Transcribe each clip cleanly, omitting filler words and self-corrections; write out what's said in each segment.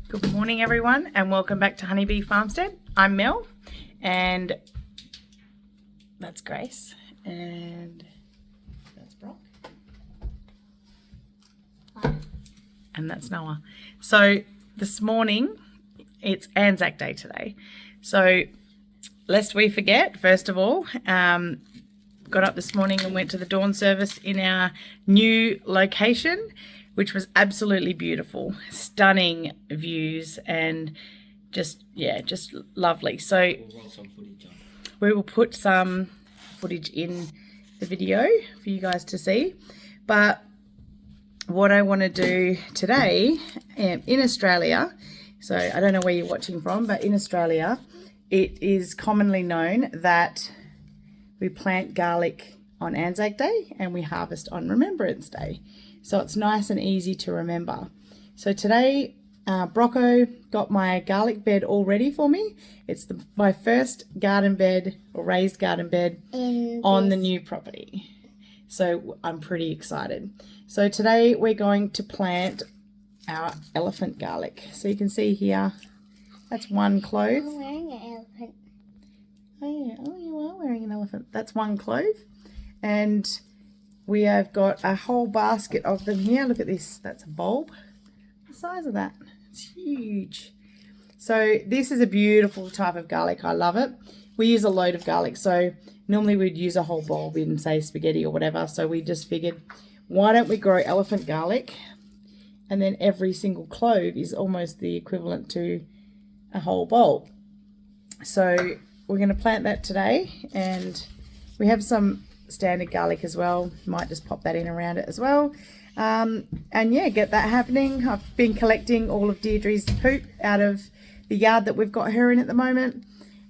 Good morning everyone and welcome back to Honeybee Farmstead. I'm Mel and that's Grace and that's Brock. Hi. And that's Noah. So this morning it's ANZAC Day today. So lest we forget, first of all, got up this morning and went to the dawn service in our new location, which was absolutely beautiful, stunning views and just lovely. So we will put some footage in the video for you guys to see. But what I want to do today in Australia, so I don't know where you're watching from, but in Australia, it is commonly known that we plant garlic on ANZAC Day and we harvest on Remembrance Day. So it's nice and easy to remember. So today, Brocco got my garlic bed all ready for me. It's my first garden bed or raised garden bed on the new property. So I'm pretty excited. So today we're going to plant our elephant garlic. So you can see here, that's one clove. I'm wearing an elephant. Oh yeah, you are wearing an elephant. That's one clove. And we have got a whole basket of them here. Look at this. That's a bulb. The size of that. It's huge. So this is a beautiful type of garlic. I love it. We use a load of garlic. So normally we'd use a whole bulb in, say, spaghetti or whatever. So we just figured, why don't we grow elephant garlic? And then every single clove is almost the equivalent to a whole bulb. So we're going to plant that today. And we have some standard garlic as well. Might just pop that in around it as well. And yeah, get that happening. I've been collecting all of Deirdre's poop out of the yard that we've got her in at the moment,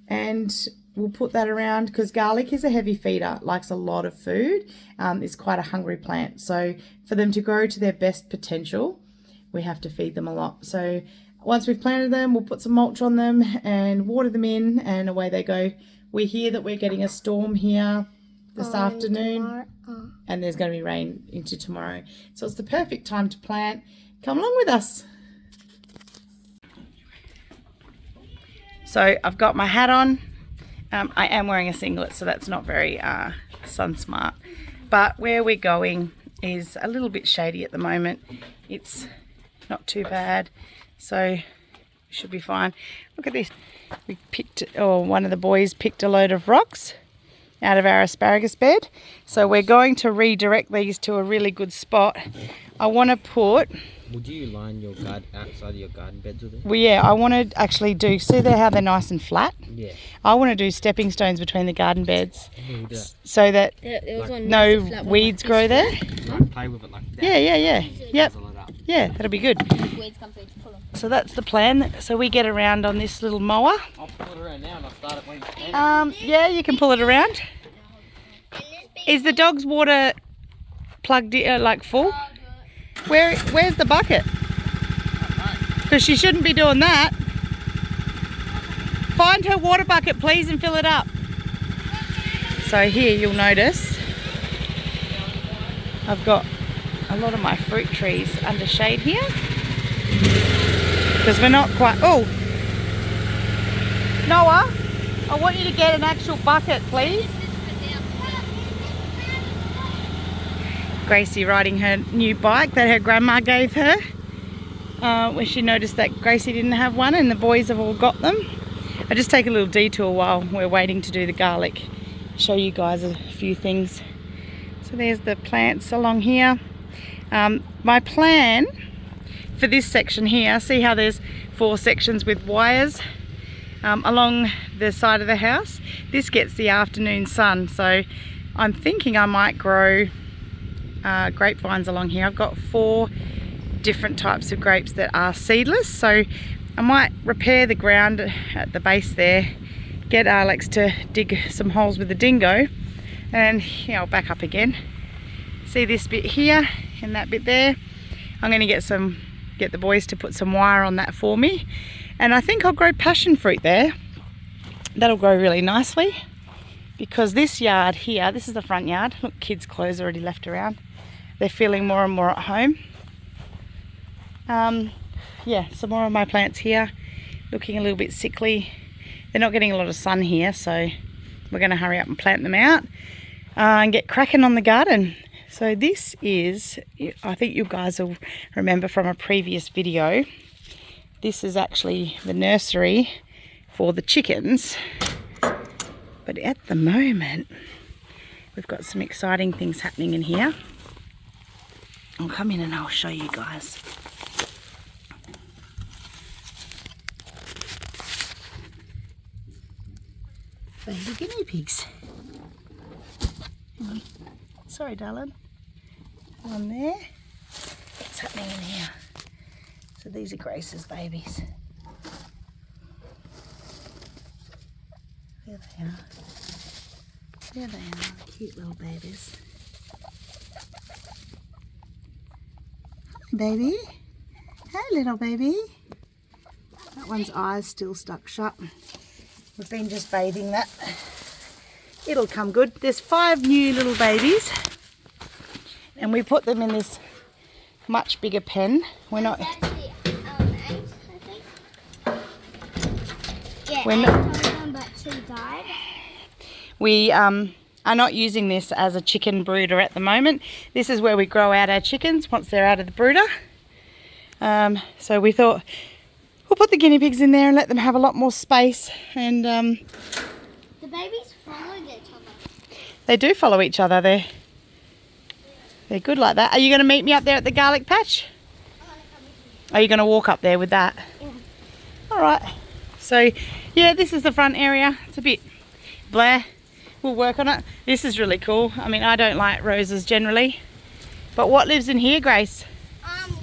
and we'll put that around because garlic is a heavy feeder, likes a lot of food. It's quite a hungry plant, so for them to grow to their best potential we have to feed them a lot. So once we've planted them, we'll put some mulch on them and water them in, and away they go. We hear that we're getting a storm here this afternoon, and there's going to be rain into tomorrow. So it's the perfect time to plant. Come along with us. So I've got my hat on. I am wearing a singlet, so that's not very sun smart. But where we're going is a little bit shady at the moment. It's not too bad, so we should be fine. Look at this. We picked, or one of the boys picked a load of rocks out of our asparagus bed. So we're going to redirect these to a really good spot. I want to put... Would you line your outside of your garden beds with it? Well, yeah, I want to actually do... See there how they're nice and flat? Yeah. I want to do stepping stones between the garden beds That. so that Like, no weeds grow there. Like play with it like that. Yeah. Yep. Puzzle it up. Yeah, that'll be good. weeds come through to pull them. So that's the plan. So we get around on this little mower. I'll pull it around now and I'll start it when you can. Yeah, you can pull it around. Is the dog's water plugged in, like full? Where's the bucket? Because she shouldn't be doing that. Find her water bucket, please, and fill it up. So here you'll notice I've got a lot of my fruit trees under shade here because we're not quite... Oh, Noah, I want you to get an actual bucket, please. Gracie riding her new bike that her grandma gave her, where she noticed that Gracie didn't have one and the boys have all got them. I just take a little detour while we're waiting to do the garlic, show you guys a few things. So there's the plants along here. My plan for this section here, see how there's 4 sections with wires along the side of the house? This gets the afternoon sun, so I'm thinking I might grow grapevines along here. I've got 4 different types of grapes that are seedless, so I might repair the ground at the base there, get Alex to dig some holes with the dingo, and I'll back up again. See this bit here and that bit there? I'm going to get the boys to put some wire on that for me, and I think I'll grow passion fruit there. That'll grow really nicely because this yard here, this is the front yard. Look, kids' clothes already left around. They're feeling more and more at home. yeah, some more of my plants here, looking a little bit sickly. They're not getting a lot of sun here, so we're going to hurry up and plant them out and get cracking on the garden. So this is, I think you guys will remember from a previous video, this is actually the nursery for the chickens. But at the moment, we've got some exciting things happening in here. I'll come in and I'll show you guys. Baby guinea pigs. Hang on. Sorry, darling. One there. What's happening in here? So these are Grace's babies. There they are. There they are, cute little babies. Hi, baby. Hi, little baby. That one's eyes still stuck shut. We've been just bathing that. It'll come good. There's 5 new little babies, and we put them in this much bigger pen. We're not. Actually, 8, I think. Yeah, We're 8 not- of them, but 2 died. We are not using this as a chicken brooder at the moment. This is where we grow out our chickens once they're out of the brooder. So we thought we'll put the guinea pigs in there and let them have a lot more space. And The babies followed each other. they do follow each other. They're good like that. Are you going to meet me up there at the garlic patch? Are you going to walk up there with that? Yeah. All right. So yeah, this is the front area. It's a bit bleh. We'll work on it. This is really cool. I mean, I don't like roses generally, but what lives in here, Grace?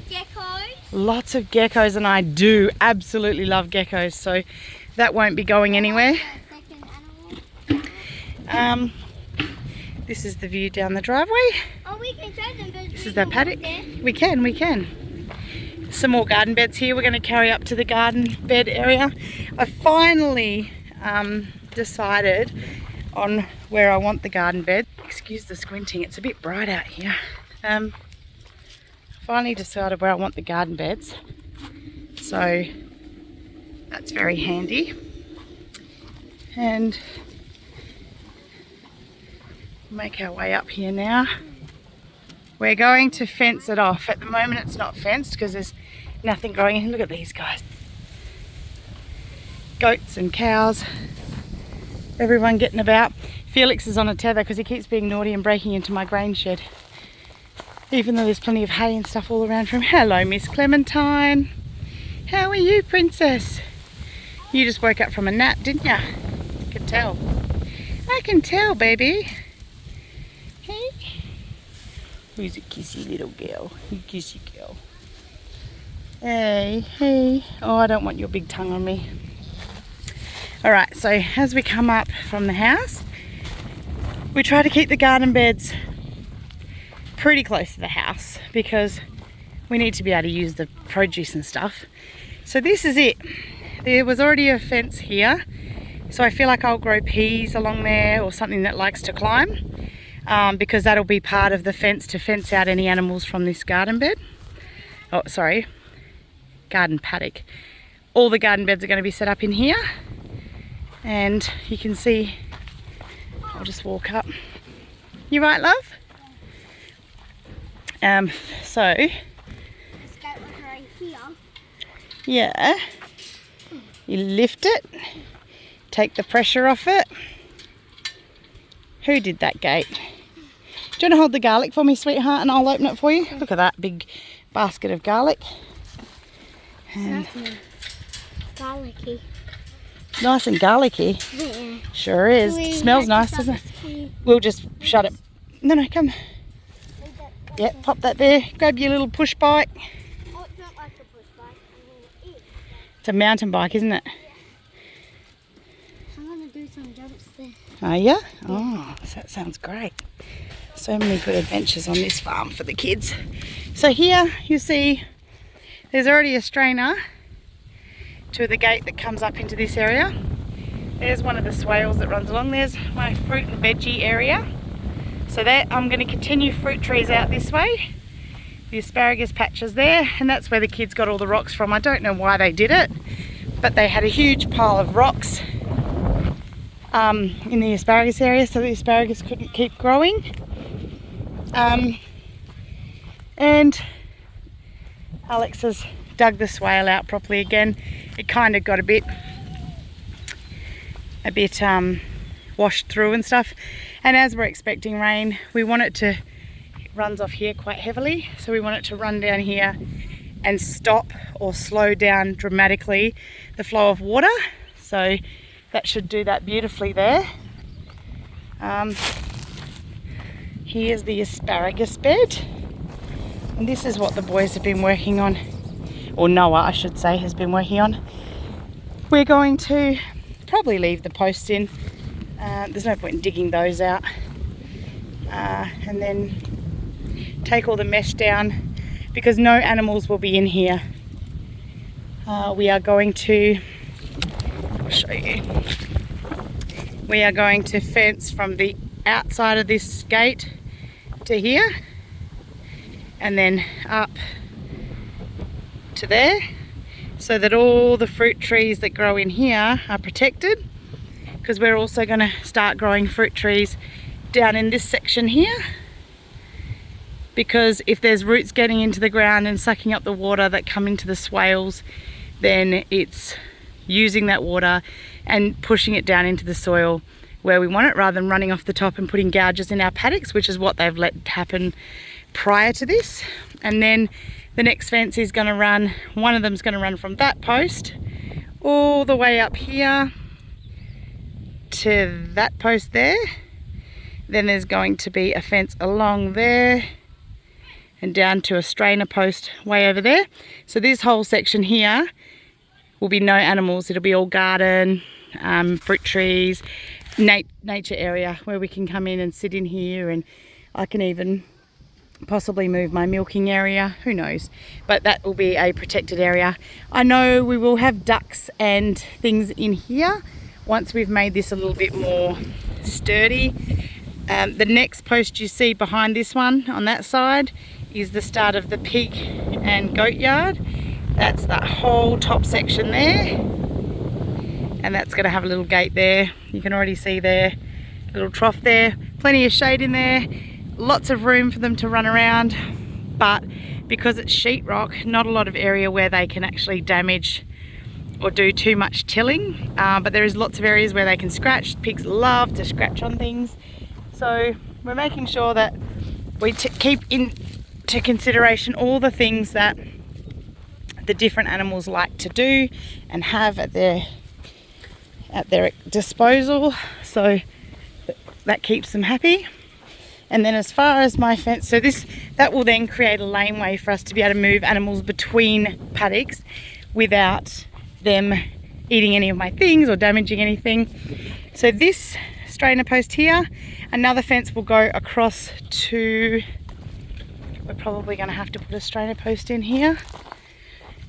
Geckos. Lots of geckos, and I do absolutely love geckos, so that won't be going anywhere. Second animal. This is the view down the driveway. Oh, we can show them. But This we is our can paddock. walk there. We can. Some more garden beds here. We're going to carry up to the garden bed area. I finally decided on where I want the garden bed. Excuse the squinting, it's a bit bright out here. Finally decided where I want the garden beds, so that's very handy. And make our way up here now. We're going to fence it off. At the moment it's not fenced because there's nothing growing in. Look at these guys. Goats and cows. Everyone getting about. Felix is on a tether because he keeps being naughty and breaking into my grain shed. Even though there's plenty of hay and stuff all around for him. Hello, Miss Clementine. How are you, princess? You just woke up from a nap, didn't ya? I can tell. I can tell, baby. Hey? Who's a kissy little girl? You kissy girl. Hey. Oh, I don't want your big tongue on me. Alright, so as we come up from the house, we try to keep the garden beds pretty close to the house because we need to be able to use the produce and stuff. So this is it. There was already a fence here, so I feel like I'll grow peas along there or something that likes to climb, because that'll be part of the fence to fence out any animals from this garden bed. Oh, sorry, garden paddock. All the garden beds are going to be set up in here, and you can see, I'll just walk up. You right, love? So Let's go right here. yeah, you lift it, take the pressure off it. Who did that gate? Do you want to hold the garlic for me, sweetheart, and I'll open it for you? Look at that big basket of garlic. And Garlicky. nice and garlicky. Yeah. Sure is. Smells nice, doesn't it? We'll just shut it. No, come. Yeah, pop that there. Grab your little push bike. Oh, it's not like a push bike. I mean, it is. It's a mountain bike, isn't it? I'm going to do some jumps there. Are ya? Oh, that sounds great. So many good adventures on this farm for the kids. So here you see there's already a strainer to the gate that comes up into this area. There's one of the swales that runs along. There's my fruit and veggie area. So that I'm going to continue fruit trees out this way, the asparagus patches there, and that's where the kids got all the rocks from. I don't know why they did it, but they had a huge pile of rocks in the asparagus area, so the asparagus couldn't keep growing. And Alex has dug the swale out properly again. It kind of got a bit washed through and stuff, and as we're expecting rain, we want it to, it runs off here quite heavily, so we want it to run down here and stop or slow down dramatically the flow of water. So that should do that beautifully there. Here's the asparagus bed, and this is what the boys have been working on, or Noah I should say has been working on. We're going to probably leave the posts in. There's no point in digging those out, and then take all the mesh down, because no animals will be in here. We are going to, I'll show you, we are going to fence from the outside of this gate to here, and then up to there, so that all the fruit trees that grow in here are protected, because we're also going to start growing fruit trees down in this section here, because if there's roots getting into the ground and sucking up the water that come into the swales, then it's using that water and pushing it down into the soil where we want it, rather than running off the top and putting gouges in our paddocks, which is what they've let happen prior to this. And then the next fence is going to run, one of them's going to run from that post all the way up here to that post there. Then there's going to be a fence along there and down to a strainer post way over there. So this whole section here will be no animals. It'll be all garden, fruit trees, nature area where we can come in and sit in here, and I can even possibly move my milking area, who knows, but that will be a protected area. I know we will have ducks and things in here once we've made this a little bit more sturdy. The next post you see behind this one on that side is the start of the pig and goat yard. That's that whole top section there, and that's going to have a little gate there. You can already see there, little trough there, plenty of shade in there, lots of room for them to run around, but because it's sheetrock, not a lot of area where they can actually damage or do too much tilling, but there is lots of areas where they can scratch. Pigs love to scratch on things, so we're making sure that we keep into consideration all the things that the different animals like to do and have at their disposal, so that keeps them happy. And then as far as my fence, so that will then create a laneway for us to be able to move animals between paddocks without them eating any of my things or damaging anything. So this strainer post here, another fence will go across to, we're probably going to have to put a strainer post in here.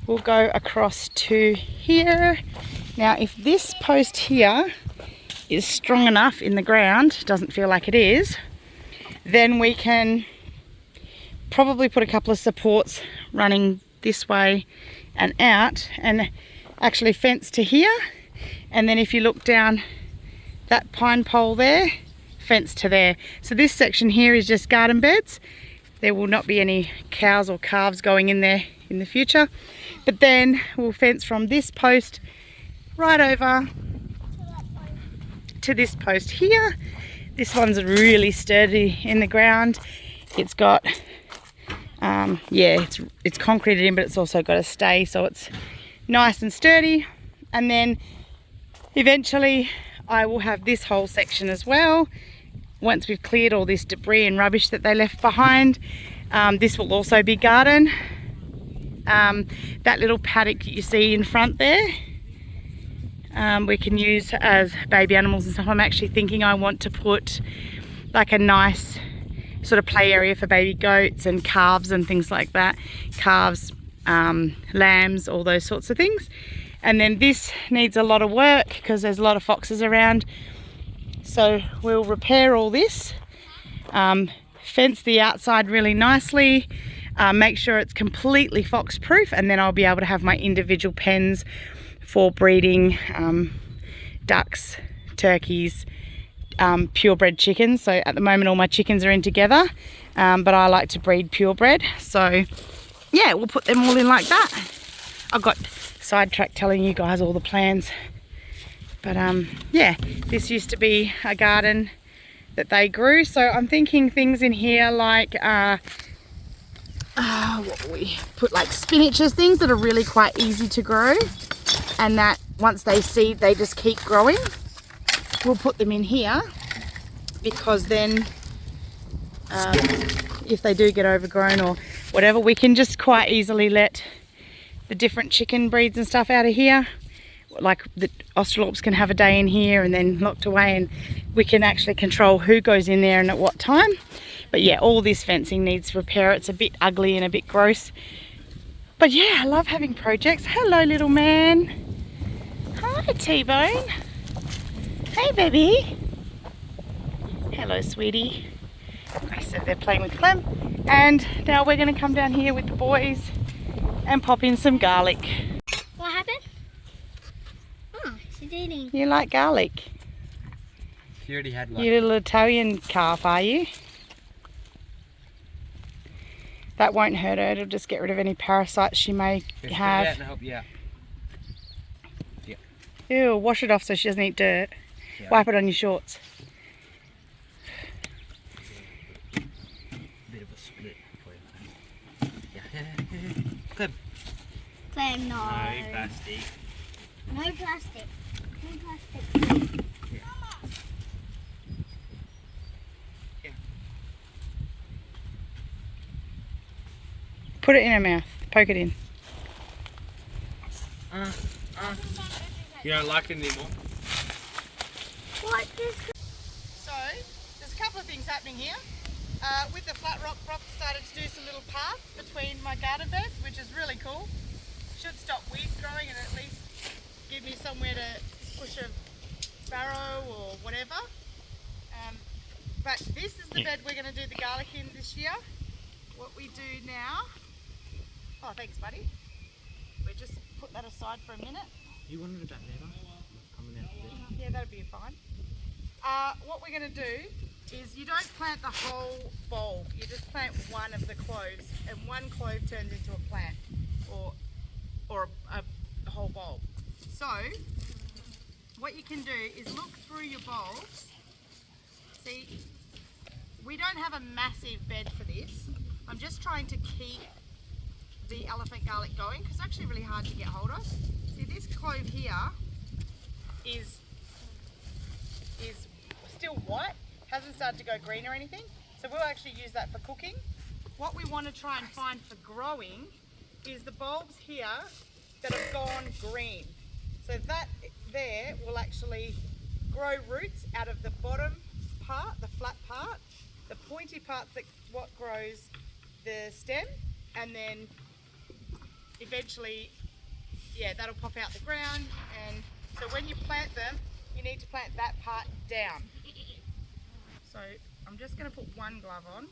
We'll go across to here. Now if this post here is strong enough in the ground, doesn't feel like it is, then we can probably put a couple of supports running this way and out and actually fence to here. And then if you look down that pine pole there, fence to there. So this section here is just garden beds. There will not be any cows or calves going in there in the future. But then we'll fence from this post right over to this post here. This one's really sturdy in the ground. It's got, it's concreted in, but it's also got a stay, so it's nice and sturdy. And then eventually I will have this whole section as well. Once we've cleared all this debris and rubbish that they left behind, this will also be garden. That little paddock you see in front there, we can use as baby animals and stuff. I'm actually thinking I want to put like a nice sort of play area for baby goats and calves and things like that. Calves, lambs, all those sorts of things. And then this needs a lot of work because there's a lot of foxes around. So we'll repair all this, fence the outside really nicely, make sure it's completely fox proof, and then I'll be able to have my individual pens for breeding ducks, turkeys, purebred chickens. So at the moment all my chickens are in together, but I like to breed purebred. So yeah, we'll put them all in like that. I got sidetracked telling you guys all the plans, but yeah, this used to be a garden that they grew. So I'm thinking things in here like what we put, like spinaches, things that are really quite easy to grow, and that once they seed they just keep growing. We'll put them in here because then if they do get overgrown or whatever, we can just quite easily let the different chicken breeds and stuff out of here. Like the Australorps can have a day in here and then locked away, and we can actually control who goes in there and at what time. But yeah, all this fencing needs repair. It's a bit ugly and a bit gross. But yeah, I love having projects. Hello, little man. Hi, T-Bone. Hey, baby. Hello, sweetie. Okay, so they're playing with Clem. And now we're going to come down here with the boys and pop in some garlic. What happened? Oh, she's eating. You like garlic? You already had one. You little Italian calf, are you? That won't hurt her. It'll just get rid of any parasites she may Just have. Get it out and help you out. Ew, wash it off so she doesn't eat dirt. Yeah. Wipe it on your shorts. Bit of a split for you. Yeah. Good. Clem, no. No plastic. No plastic. No plastic. Put it in her mouth. Poke it in. You don't like it anymore? What is... So, there's a couple of things happening here. With the flat rock, Rob started to do some little paths between my garden beds, which is really cool. Should stop weeds growing and at least give me somewhere to push a barrow or whatever. But this is the bed we're going to do the garlic in this year. What we do now... Oh, thanks, buddy. We just put that aside for a minute. You wanted about never coming out there? Yeah, that'd be fine. What we're going to do is you don't plant the whole bulb. You just plant one of the cloves, and one clove turns into a plant or a whole bulb. So what you can do is look through your bulbs. See, we don't have a massive bed for this. I'm just trying to keep the elephant garlic going because it's actually really hard to get hold of. See, this clove here is still white, hasn't started to go green or anything, so we'll actually use that for cooking. What we want to try and find for growing is the bulbs here that have gone green. So that there will actually grow roots out of the bottom part, the flat part, the pointy part's what grows the stem, and then eventually, yeah, that'll pop out the ground. And so when you plant them, you need to plant that part down. So I'm just going to put one glove on.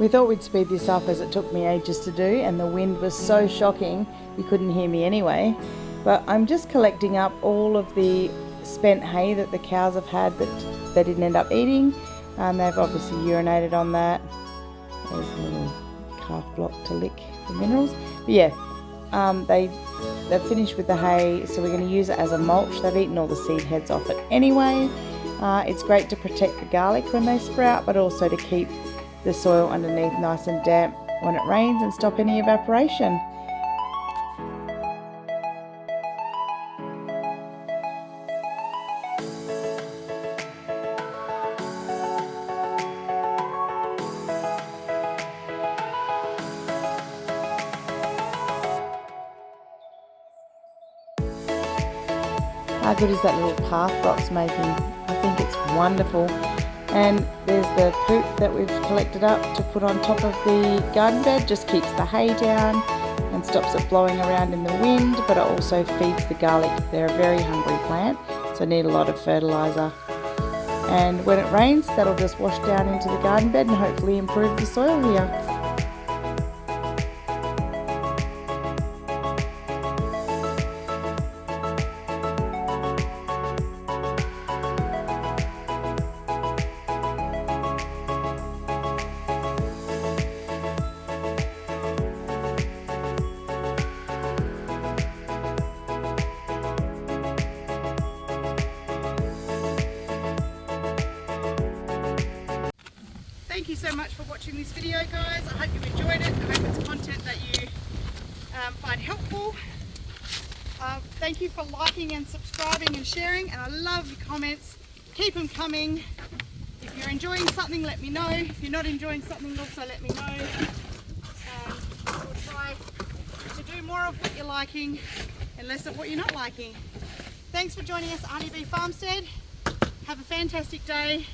We thought we'd speed this up as it took me ages to do, and the wind was so shocking you couldn't hear me anyway. But I'm just collecting up all of the spent hay that the cows have had that they didn't end up eating, and they've obviously urinated on that. There's a little calf block to lick the minerals. But yeah, they've finished with the hay, so we're going to use it as a mulch. They've eaten all the seed heads off it anyway. It's great to protect the garlic when they sprout, but also to keep the soil underneath nice and damp when it rains and stop any evaporation. How good is that little path Brock's making? I think it's wonderful. And there's the poop that we've collected up to put on top of the garden bed. Just keeps the hay down and stops it blowing around in the wind, but it also feeds the garlic. They're a very hungry plant, so need a lot of fertiliser. And when it rains, that'll just wash down into the garden bed and hopefully improve the soil here. Thank you so much for watching this video, guys. I hope you enjoyed it. I hope it's content that you find helpful. Thank you for liking and subscribing and sharing, and I love your comments. Keep them coming. If you're enjoying something, let me know. If you're not enjoying something, also let me know. We'll try to do more of what you're liking and less of what you're not liking. Thanks for joining us at Honeybee Farmstead. Have a fantastic day.